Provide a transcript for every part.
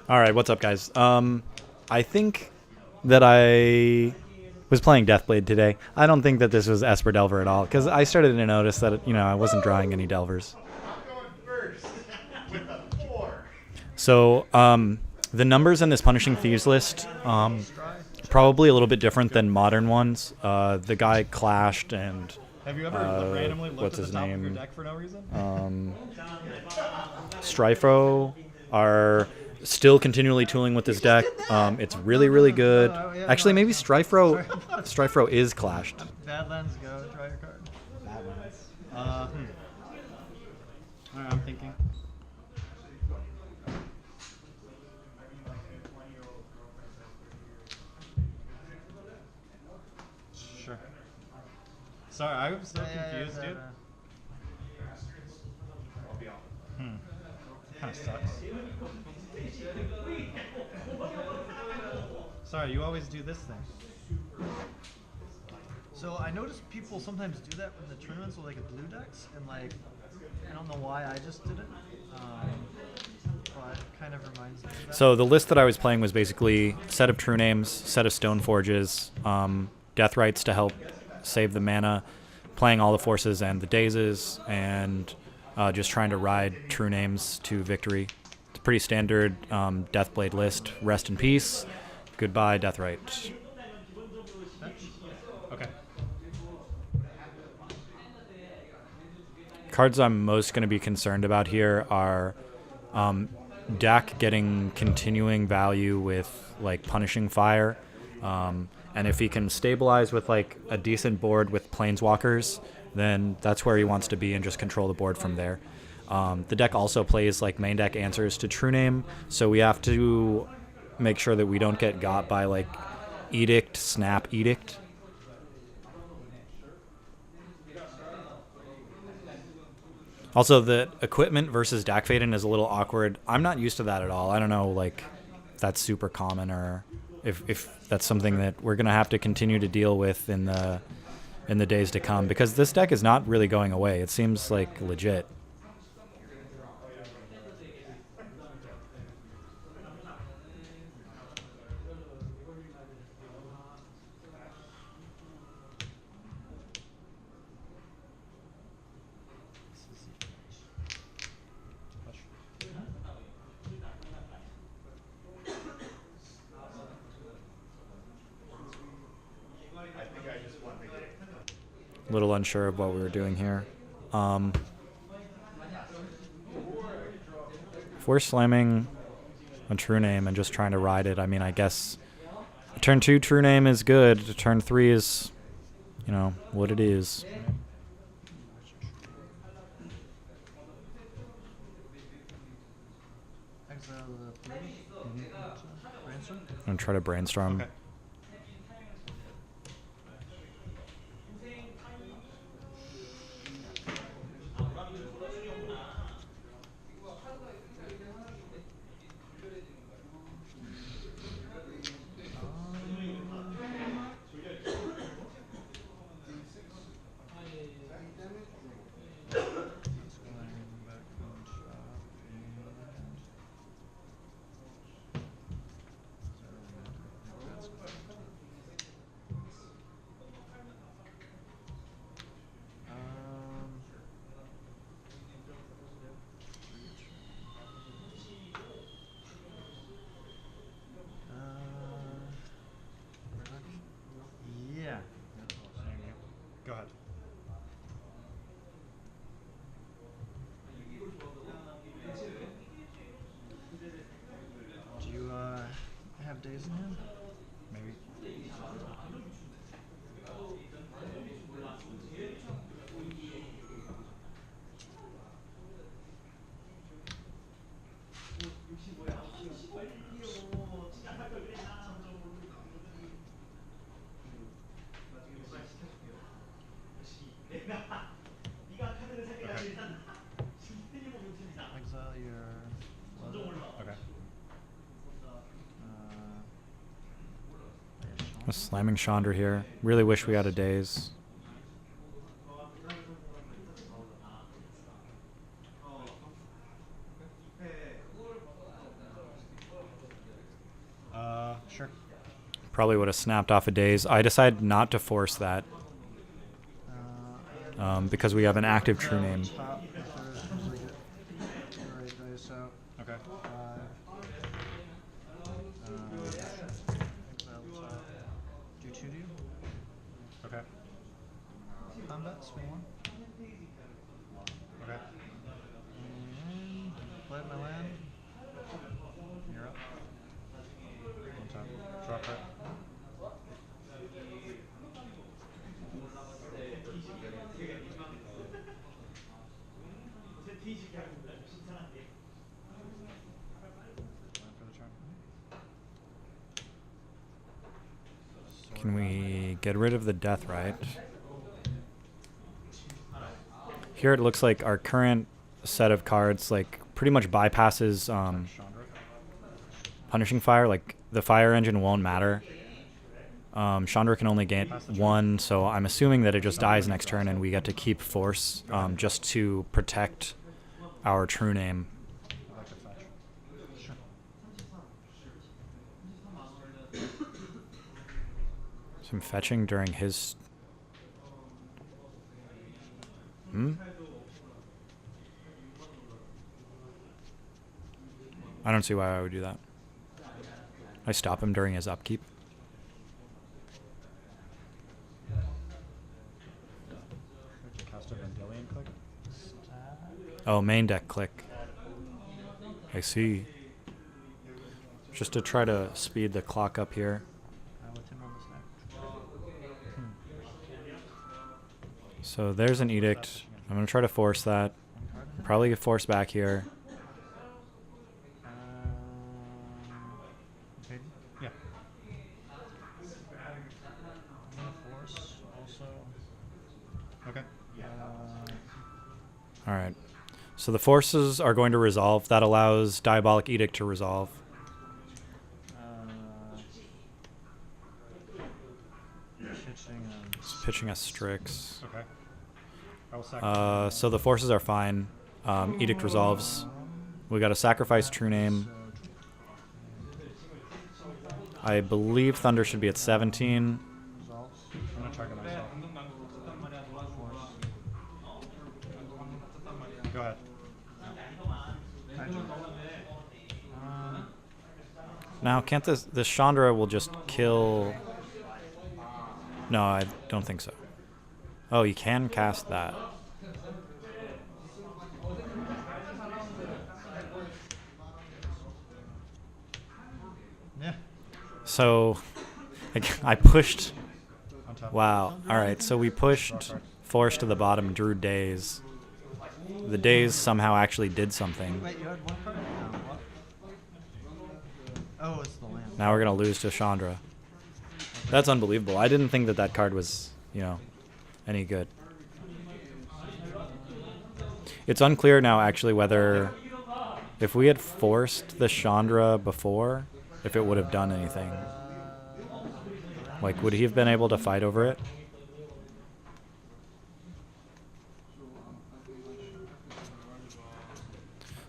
All right, what's up, guys? I think that I was playing Deathblade today. I don't think that this was Esper Delver at all, because I started to notice that, I wasn't drawing any Delvers. I'm going first with a 4. So, the numbers in this Punishing Thieves list, probably a little bit different than modern ones. The guy clashed and... Have you ever randomly looked what's at the his top of your name? deck for no reason? Stryfro are still continually tooling with this deck. It's really, really good. Actually, maybe Stryfro is clashed. Badlands, go. Try your card. Badlands. Alright, I'm thinking. Sure. Sorry, I was so confused, dude. Kind of sucks. Sorry, you always do this thing. So I noticed people sometimes do that in the tournaments with like a blue decks, and like I don't know why I just did it, but it kind of reminds me of that. So the list that I was playing was basically set of True Names, set of Stone Forges, Death Rites to help save the mana, playing all the forces and the dazes, and just trying to ride True Names to victory. It's a pretty standard Deathblade list. Rest in peace. Goodbye, Death Rite. Okay. Cards I'm most going to be concerned about here are Dak getting continuing value with like Punishing Fire, and if he can stabilize with like a decent board with Planeswalkers, then that's where he wants to be and just control the board from there. The deck also plays like main deck answers to True Name, so we have to make sure that we don't get got by like Edict, Snap, Edict. Also, the equipment versus Dak Faden is a little awkward. I'm not used to that at all. I don't know, like, if that's super common or if that's something that we're gonna have to continue to deal with in the days to come, because this deck is not really going away. It seems like legit. I think I just won the game. A little unsure of what we were doing here. If we're slamming a True Name and just trying to ride it, I mean, I guess turn 2 True Name is good. Turn 3 is, what it is. Exile the 30. Brainstorm? I'm gonna try to brainstorm. Okay. Yeah. Go ahead. Do you have days in hand? Maybe. Exile your... Okay. I'm slamming Chandra here. Really wish we had a Daze. Probably would have snapped off a Daze. I decided not to force that because we have an active true name. Top, usually get right dice out. Okay. Do 2 to you. Okay. Combat, swing 1. Okay. And play my land. You're up. One time. Drop it. Plan for the turn. Can we get rid of the death right? Here it looks like our current set of cards like pretty much bypasses Chandra. punishing fire. Like the fire engine won't matter. Chandra can only gain 1, so I'm assuming that it just dies next turn and we get to keep force just to protect our true name. I'd like to fetch. Sure. Some fetching during his... I don't see why I would do that. I stop him during his upkeep. To cast a Vendilion click. Oh, main deck click. I see. Just to try to speed the clock up here. With him on this neck. So there's an edict. I'm going to try to force that. Probably get forced back here. Okay. Yeah. I'm gonna force also. Okay. Alright. So the forces are going to resolve. That allows Diabolic Edict to resolve. It's pitching a Strix. Okay. I will sacrifice. So the forces are fine. Edict resolves. We got to sacrifice true name. I believe Thunder should be at 17. Resolves. I'm gonna target myself. Go ahead. Now, can't this Chandra will just kill... No, I don't think so. Oh, you can cast that. Yeah. So, I pushed... On top. Wow. Alright, so we pushed Force to the bottom, drew Daze. The Daze somehow actually did something. Wait, you had 1 card? No, what? Oh, it's the land. Now we're going to lose to Chandra. That's unbelievable. I didn't think that that card was, you know, any good. It's unclear now, actually, whether... If we had forced the Chandra before, if it would have done anything. Like, would he have been able to fight over it?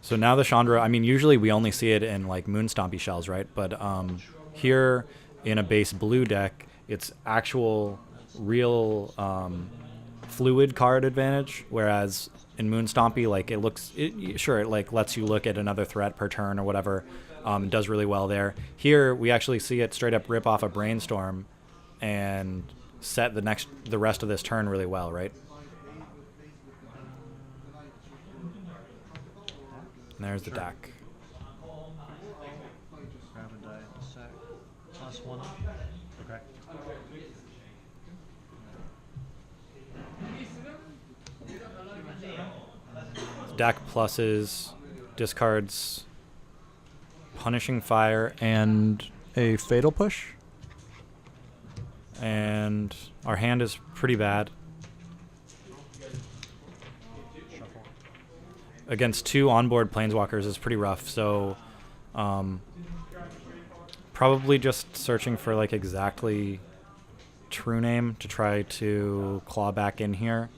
So now the Chandra, I mean, usually we only see it in, like, Moonstompy shells, right? But here, in a base blue deck, it's actual, real fluid card advantage, whereas in Moonstompy, like, it looks... sure, it, like, lets you look at another threat per turn or whatever. It does really well there. Here, we actually see it straight up rip off a Brainstorm and set the rest of this turn really well, right? And there's the deck. Grab a die at the sack. +1. Okay. Deck pluses, discards Punishing Fire and a Fatal Push. And our hand is pretty bad. Shuffle. Against 2 onboard Planeswalkers is pretty rough, so probably just searching for like exactly true name to try to claw back in here.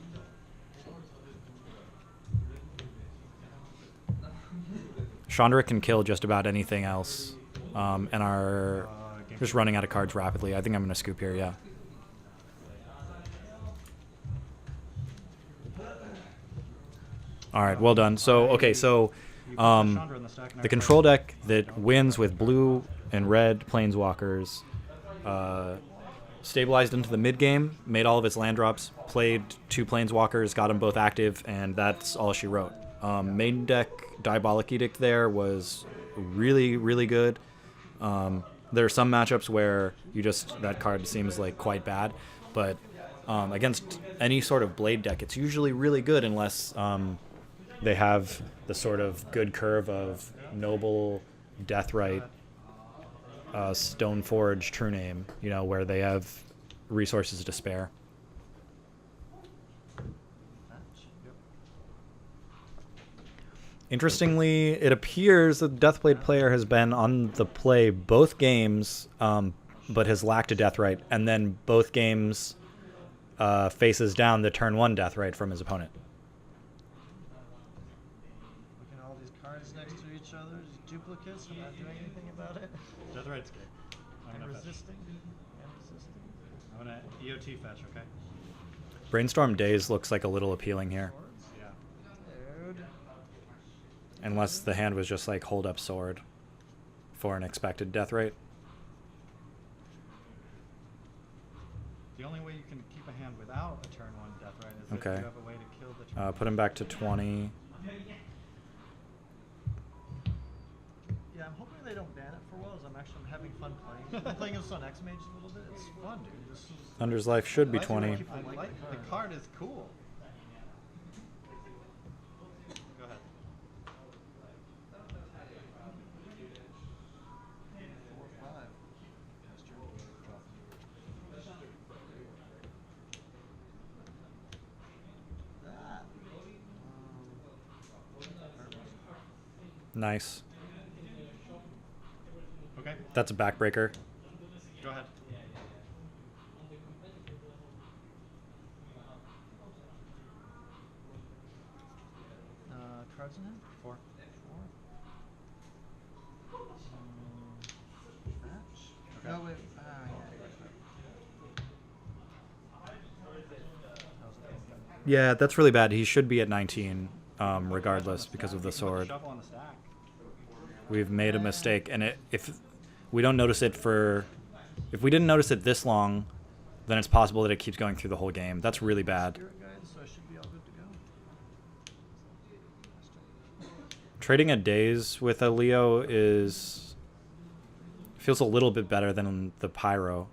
Chandra can kill just about anything else, and our Game Just running out of cards rapidly. I think I'm going to scoop here, yeah. All right, well done. So, okay, so You put Chandra in the stack and the I control play- deck that wins with blue and red planeswalkers stabilized into the mid game, made all of its land drops, played 2 planeswalkers, got them both active, and that's all she wrote. Main deck Diabolic Edict there was really, really good. There are some matchups where that card seems like quite bad, but against any sort of blade deck, it's usually really good unless they have the sort of good curve of Noble, Deathrite, Stoneforge, True Name, where they have resources to spare. Interestingly, it appears that the Deathblade player has been on the play both games, but has lacked a Deathrite, and then both games faces down the turn 1 Deathrite from his opponent. Looking at all these cards next to each other, just duplicates. I'm not doing anything about it. Deathrite's good. I'm And gonna fetch. resisting. And resisting. I'm gonna EOT fetch, okay? Brainstorm Days looks like a little appealing here, Swords. Yeah. Dude. unless the hand was just like hold up sword for an expected Deathrite. The only way you can keep a hand without a turn 1 Deathrite is Okay. if you have a way to kill the turn Put him back to 20. Yeah, I'm hoping they don't ban it for a while, as I'm having fun playing. I'm playing this on X Mage a little bit. It's fun, dude. This is Thunder's Life should be I 20. like the card is cool. Go ahead. 4 or 5. That. Nice. Okay, That's a backbreaker. go ahead. Cards in hand? 4. 4. Match? Okay. No, wait. Yeah. That was a Yeah, that's really bad. He should be at 19, regardless, because of the Put sword. shovel on the stack. We've made a mistake, and if we don't notice it if we didn't notice it this long, then it's possible that it keeps going through the whole game. That's really bad. Spirit Guide, so I should be all good to go. Trading a days with a Leo feels a little bit better than the Pyro.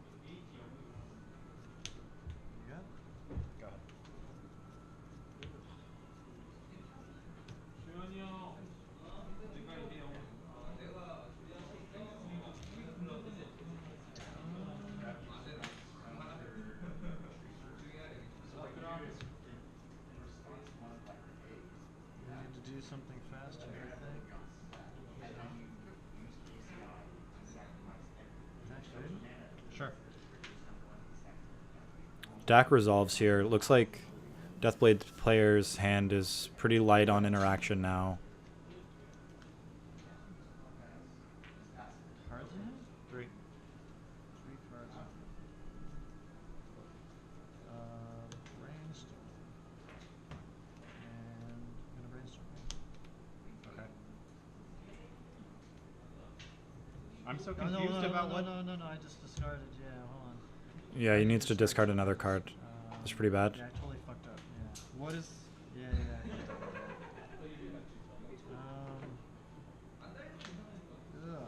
You got it? Go ahead. We need to do something faster, I think. Actually, Sure. Dak resolves here. Looks like Deathblade player's hand is pretty light on interaction now. cards in hand? 3. 3 cards in hand. Brainstorm. And I'm gonna brainstorm. Okay. I'm so No, confused about what. no, I just discarded. Yeah, hold on. Yeah, he needs to discard another card. That's pretty bad. Yeah, I totally fucked up. Yeah. What is? Yeah. Ugh.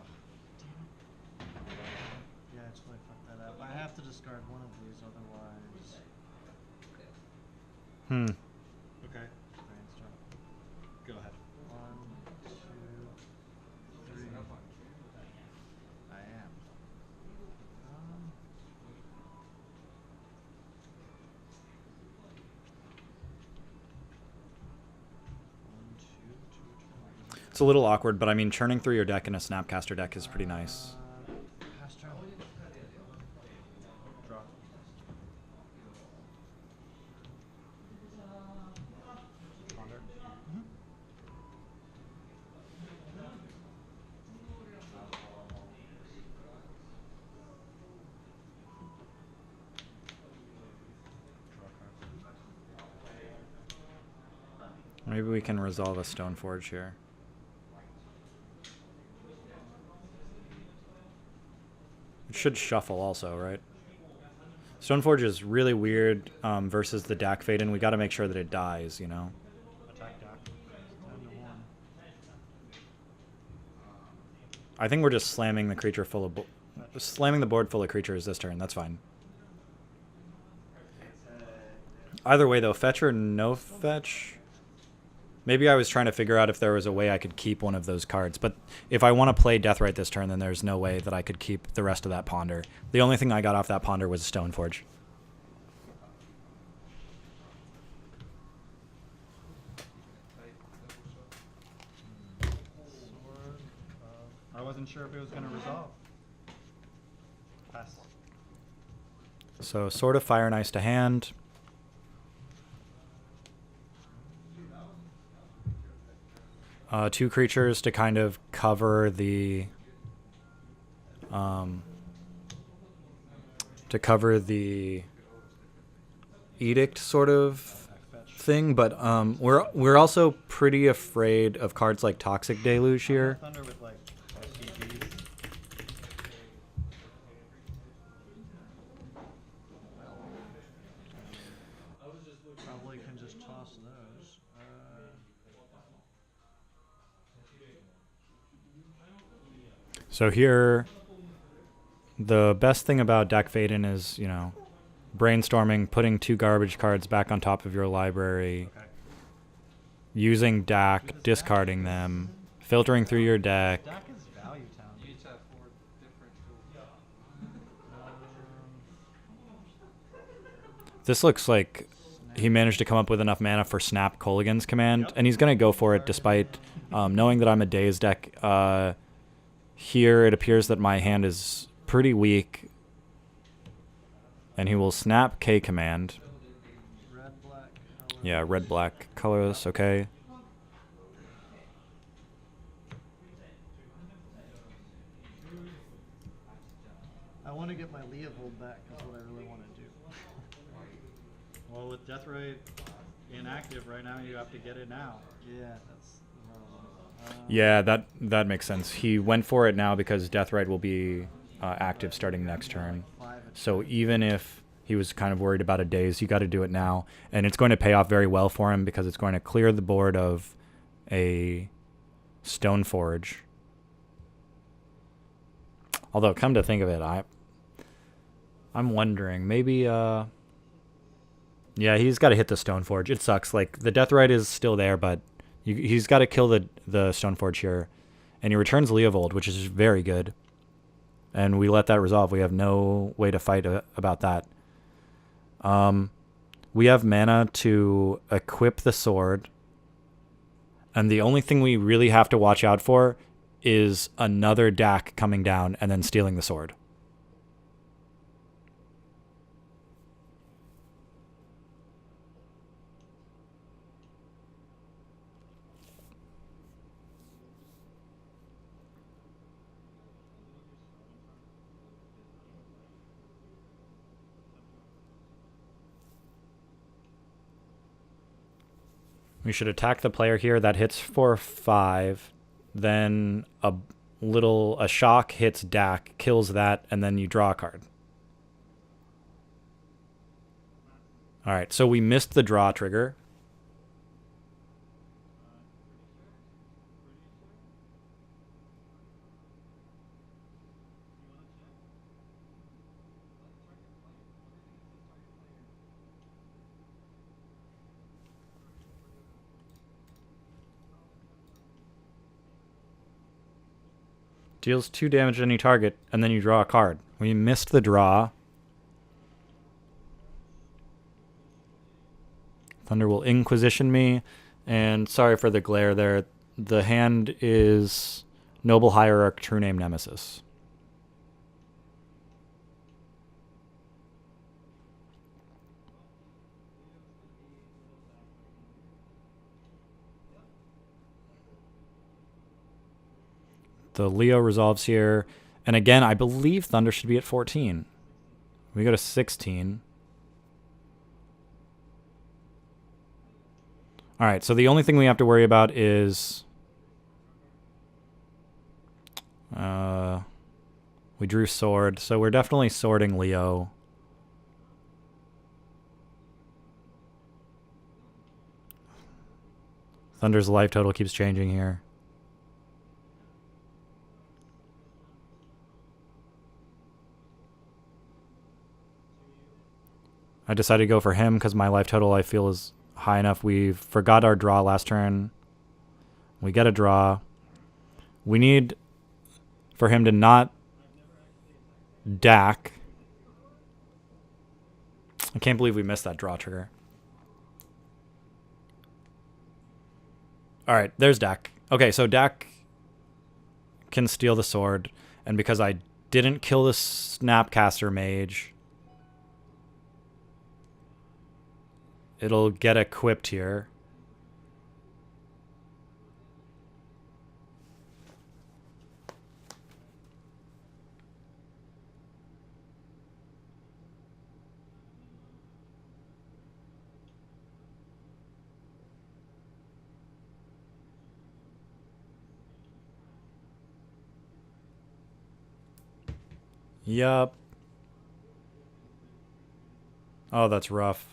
Yeah, I totally fucked that up. I have to discard one of these, otherwise. Okay. Brainstorm. Go ahead. 1, 2, 3. I am. One, two, It's a little awkward, but I mean, churning through your deck in a Snapcaster deck is pretty nice. pass turn. Draw. Ponder. Maybe we can resolve a Stoneforge here. It should shuffle also, right? Stoneforge is really weird versus the Dak Faden. We got to make sure that it dies, you know? Attack Dak. 10-1. I think we're just slamming the creature full of... slamming the board full of creatures this turn. That's fine. Either way, though, fetch or no fetch... Maybe I was trying to figure out if there was a way I could keep one of those cards. But if I want to play Deathrite this turn, then there's no way that I could keep the rest of that Ponder. The only thing I got off that Ponder was Stoneforge. I wasn't sure if it was going to resolve. Pass. So Sword of Fire, nice to hand. Two creatures to kind of cover the edict sort of thing, but we're also pretty afraid of cards like Toxic Deluge here. Thunder with like SPGs. Probably can just toss those. So here, the best thing about Dak Faden is, you know, brainstorming, putting two garbage cards back on top of your library, Okay. using Dak, discarding them, filtering through your deck. Dak is Value Town. This looks like he managed to come up with enough mana for Snap Kolaghan's command, and he's going to go for it despite knowing that I'm a Daze deck. Here it appears that my hand is pretty weak, and he will Snap K command. Red, black, color. Yeah, red, black, colorless, okay. I want to get my Leovold back. Is what I really want to do. Well, with Deathrite inactive right now, you have to get it now. Yeah, that's the problem. Yeah, that makes sense. He went for it now because Deathrite will be active starting next turn. So even if he was kind of worried about a Daze, you got to do it now. And it's going to pay off very well for him because it's going to clear the board of a Stoneforge. Although, come to think of it, I'm wondering, maybe... yeah, he's got to hit the Stoneforge. It sucks. Like, the Deathrite is still there, but he's got to kill the Stoneforge here. And he returns Leovold, which is very good. And we let that resolve. We have no way to fight about that. We have mana to equip the sword. And the only thing we really have to watch out for is another Dak coming down and then stealing the sword. We should attack the player here. That hits for 5. Then a shock hits Dak, kills that, and then you draw a card. All right, so we missed the draw trigger. Deals 2 damage to any target, and then you draw a card. We missed the draw. Thunder will Inquisition me, and sorry for the glare there. The hand is Noble Hierarch, True Name Nemesis. The Leo resolves here. And again, I believe Thunder should be at 14. We go to 16. All right, so the only thing we have to worry about is we drew sword, so we're definitely sorting Leo. Thunder's life total keeps changing here. I decided to go for him because my life total I feel is high enough. We forgot our draw last turn. We get a draw. We need for him to not DAC. I can't believe we missed that draw trigger. All right, there's DAC. Okay, so DAC can steal the sword, and because I didn't kill the Snapcaster Mage, it'll get equipped here. Yup. Oh, that's rough.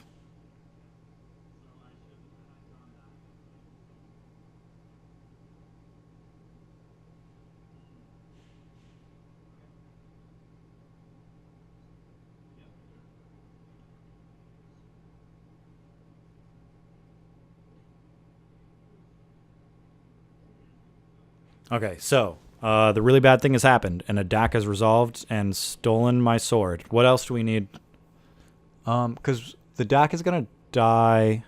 Okay, so the really bad thing has happened, and a DAC has resolved and stolen my sword. What else do we need? Because the DAC is gonna die.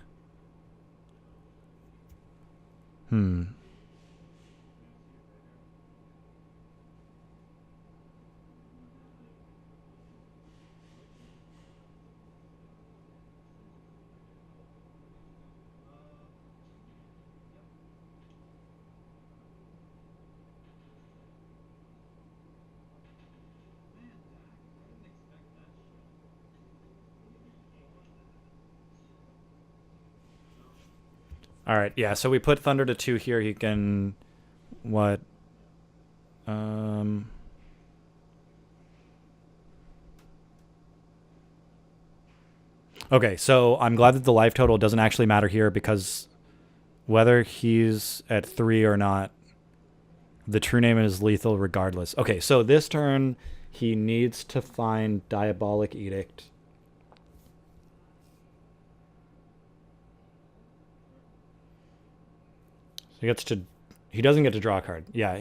All right, yeah. So we put Thunder to 2 here. He can what? Okay, so I'm glad that the life total doesn't actually matter here because whether he's at 3 or not, the true name is lethal regardless. Okay, so this turn he needs to find Diabolic Edict. He doesn't get to draw a card. Yeah,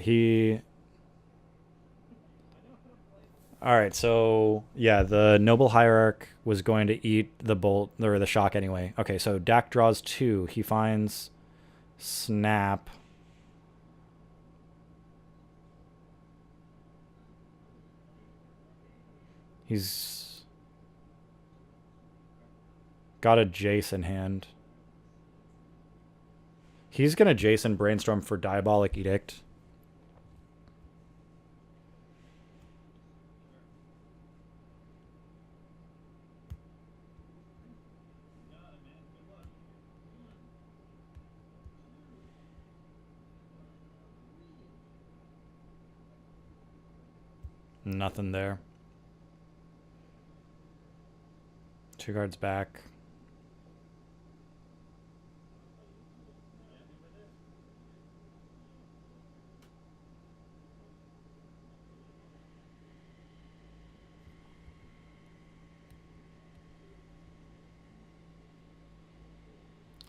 all right, so yeah, the Noble Hierarch was going to eat the bolt or the shock anyway. Okay, so Dak draws 2. He finds Snap. He's got a Jace in hand. He's going to Jason Brainstorm for Diabolic Edict. Nothing there. 2 cards back.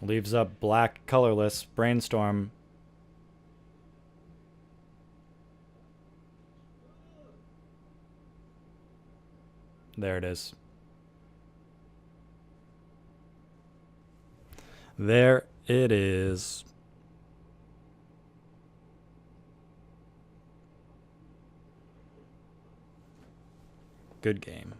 Leaves up black, colorless, Brainstorm. There it is. There it is. Good game.